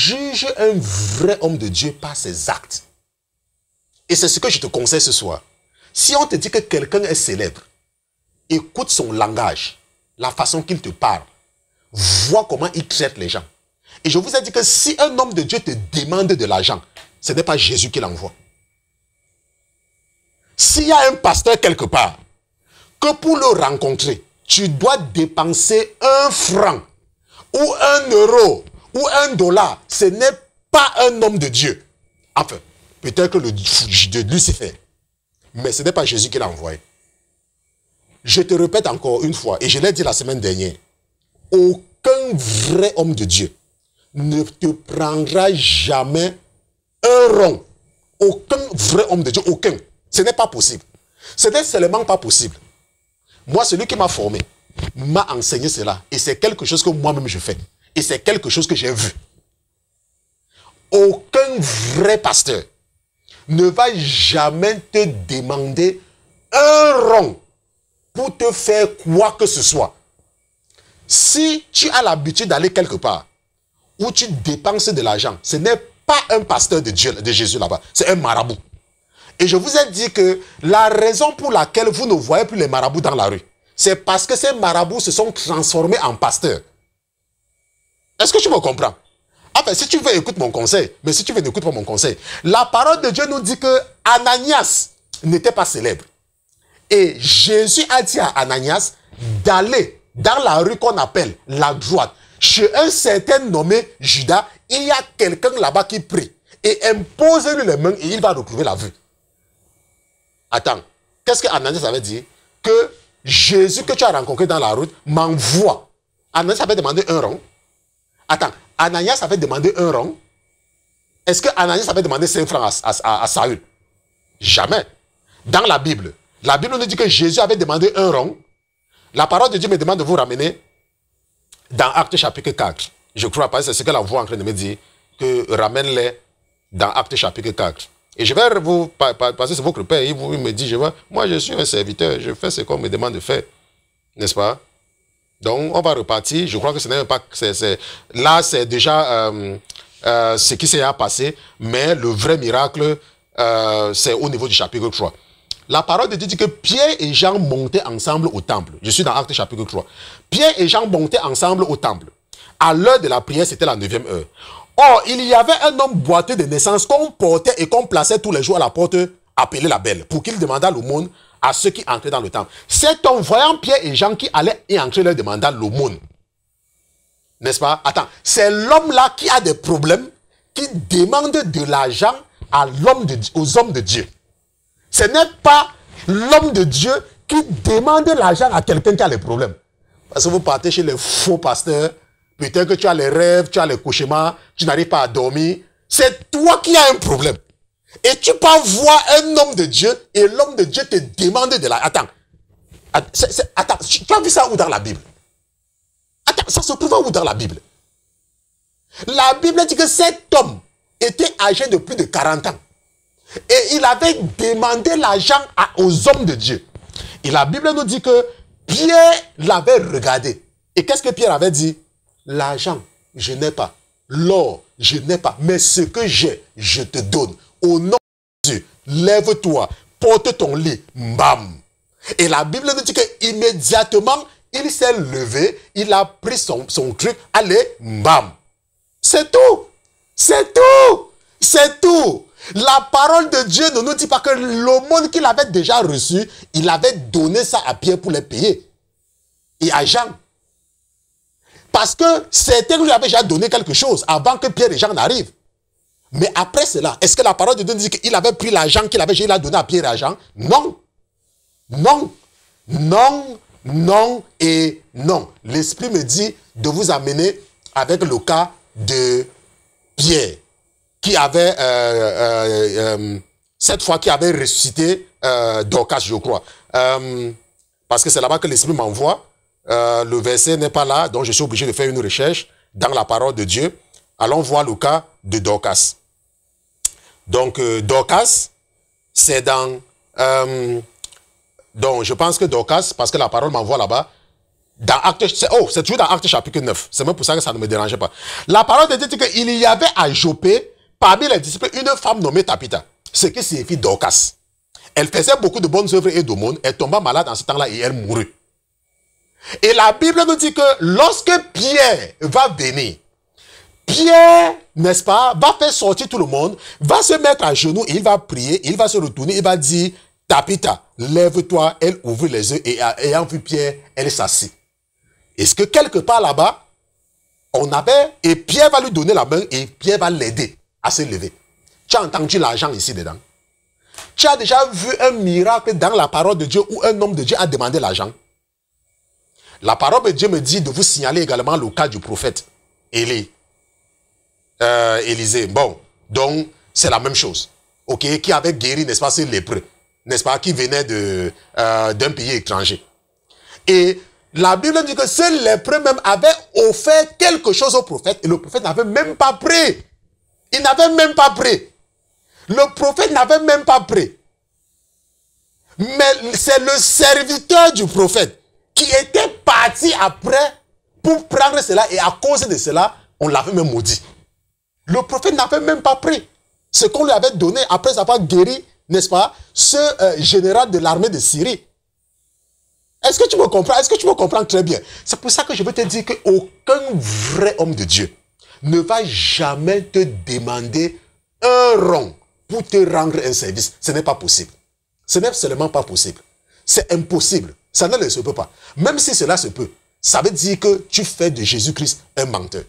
juge un vrai homme de Dieu par ses actes. Et c'est ce que je te conseille ce soir. Si on te dit que quelqu'un est célèbre, écoute son langage, la façon qu'il te parle, vois comment il traite les gens. Et je vous ai dit que si un homme de Dieu te demande de l'argent, ce n'est pas Jésus qui l'envoie. S'il y a un pasteur quelque part, que pour le rencontrer, tu dois dépenser 1 franc, ou 1 euro, ou 1 dollar, ce n'est pas un homme de Dieu. Enfin, peut-être que de Lucifer, mais ce n'est pas Jésus qui l'a envoyé. Je te répète encore une fois, et je l'ai dit la semaine dernière, aucun vrai homme de Dieu ne te prendra jamais 1 rond. Aucun vrai homme de Dieu, aucun. Ce n'est pas possible. Ce n'est seulement pas possible. Moi, celui qui m'a formé, m'a enseigné cela. Et c'est quelque chose que moi-même je fais. Et c'est quelque chose que j'ai vu. Aucun vrai pasteur ne va jamais te demander 1 rond pour te faire quoi que ce soit. Si tu as l'habitude d'aller quelque part où tu dépenses de l'argent, ce n'est pas un pasteur de Dieu, de Jésus là-bas, c'est un marabout. Et je vous ai dit que la raison pour laquelle vous ne voyez plus les marabouts dans la rue, c'est parce que ces marabouts se sont transformés en pasteurs. Est-ce que tu me comprends? Enfin, si tu veux, écoute mon conseil. Mais si tu veux, n'écoute pas mon conseil. La parole de Dieu nous dit que Ananias n'était pas célèbre. Et Jésus a dit à Ananias d'aller dans la rue qu'on appelle la droite. Chez un certain nommé Judas, il y a quelqu'un là-bas qui prie. Et impose-lui les mains et il va retrouver la vue. Attends, qu'est-ce que Ananias avait dit? Que Jésus que tu as rencontré dans la route m'envoie. Ananias avait demandé 1 rond. Attends, Ananias avait demandé 1 rond. Est-ce que Ananias avait demandé 5 francs à Saül? Jamais. Dans la Bible nous dit que Jésus avait demandé 1 rond. La parole de Dieu me demande de vous ramener dans Actes chapitre 4. Je crois pas, c'est ce que la voix est en train de me dire, que ramène-les dans Actes chapitre 4. Et je vais vous passer sur votre père, il me dit, moi je suis un serviteur, je fais ce qu'on me demande de faire. N'est-ce pas? Donc on va repartir, je crois que ce n'est pas... là c'est déjà ce qui s'est passé, mais le vrai miracle, c'est au niveau du chapitre 3. La parole de Dieu dit que Pierre et Jean montaient ensemble au temple. Je suis dans Actes chapitre 3. Pierre et Jean montaient ensemble au temple. À l'heure de la prière, c'était la 9e heure. Or, il y avait un homme boiteux de naissance qu'on portait et qu'on plaçait tous les jours à la porte, appelé la Belle, pour qu'il demandât l'aumône à ceux qui entraient dans le temple. Cet homme, voyant Pierre et Jean qui allaient y entrer, leur demanda l'aumône. N'est-ce pas? Attends, c'est l'homme-là qui a des problèmes, qui demande de l'argent aux hommes de Dieu. Ce n'est pas l'homme de Dieu qui demande l'argent à quelqu'un qui a les problèmes. Parce que vous partez chez les faux pasteurs, peut-être que tu as les rêves, tu as les cauchemars, tu n'arrives pas à dormir. C'est toi qui as un problème. Et tu peux voir un homme de Dieu et l'homme de Dieu te demande de l'argent. Attends, tu as vu ça où dans la Bible? Attends, ça se trouve où dans la Bible? La Bible dit que cet homme était âgé de plus de 40 ans. Et il avait demandé l'argent aux hommes de Dieu. Et la Bible nous dit que Pierre l'avait regardé. Et qu'est-ce que Pierre avait dit? L'argent, je n'ai pas. L'or, je n'ai pas. Mais ce que j'ai, je te donne. Au nom de Dieu, lève-toi, porte ton lit. Bam. Et la Bible nous dit qu'immédiatement, il s'est levé, il a pris son truc, allez, bam. C'est tout. C'est tout. C'est tout. La parole de Dieu ne nous dit pas que l'aumône qu'il avait déjà reçu, il avait donné ça à Pierre pour les payer. Et à Jean. Parce que certains lui avaient déjà donné quelque chose avant que Pierre et Jean n'arrivent. Mais après cela, est-ce que la parole de Dieu dit qu'il avait pris l'argent qu'il avait déjà donné à Pierre et à Jean? Non. Non. Non. Non et non. L'Esprit me dit de vous amener avec le cas de Pierre, qui avait, cette fois, qui avait ressuscité Dorcas, je crois. Parce que c'est là-bas que l'Esprit m'envoie. Le verset n'est pas là, donc je suis obligé de faire une recherche dans la parole de Dieu. Allons voir le cas de Dorcas. Donc, Dorcas, c'est dans... donc, je pense que Dorcas, parce que la parole m'envoie là-bas, Dans Actes, c'est toujours dans Actes chapitre 9. C'est même pour ça que ça ne me dérangeait pas. La parole de Dieu dit qu'il y avait à Joppé, parmi les disciples, une femme nommée Tabitha. Ce qui signifie Dorcas. Elle faisait beaucoup de bonnes œuvres et d'aumônes. Elle tomba malade en ce temps-là et elle mourut. Et la Bible nous dit que lorsque Pierre va venir, Pierre, n'est-ce pas, va faire sortir tout le monde, va se mettre à genoux et il va prier, il va se retourner, il va dire, Tabitha, lève-toi, elle ouvre les yeux et ayant vu Pierre, elle s'assit. Est-ce que quelque part là-bas, on avait, et Pierre va lui donner la main et Pierre va l'aider à se lever. Tu as entendu l'argent ici dedans? Tu as déjà vu un miracle dans la parole de Dieu où un homme de Dieu a demandé l'argent? La parole de Dieu me dit de vous signaler également le cas du prophète Élisée. Bon, donc c'est la même chose. Ok, qui avait guéri, n'est-ce pas, ces lépreux, n'est-ce pas, qui venait d'un pays étranger. Et la Bible dit que ce lépreux même avait offert quelque chose au prophète et le prophète n'avait même pas pris. Il n'avait même pas pris. Le prophète n'avait même pas pris. Mais c'est le serviteur du prophète qui était parti après pour prendre cela et à cause de cela, on l'avait même maudit. Le prophète n'avait même pas pris ce qu'on lui avait donné après avoir guéri, n'est-ce pas, ce général de l'armée de Syrie. Est-ce que tu me comprends? Est-ce que tu me comprends très bien? C'est pour ça que je veux te dire qu'aucun vrai homme de Dieu ne va jamais te demander un rond pour te rendre un service. Ce n'est pas possible. Ce n'est seulement pas possible. C'est impossible. Ça ne se peut pas. Même si cela se peut, ça veut dire que tu fais de Jésus-Christ un menteur.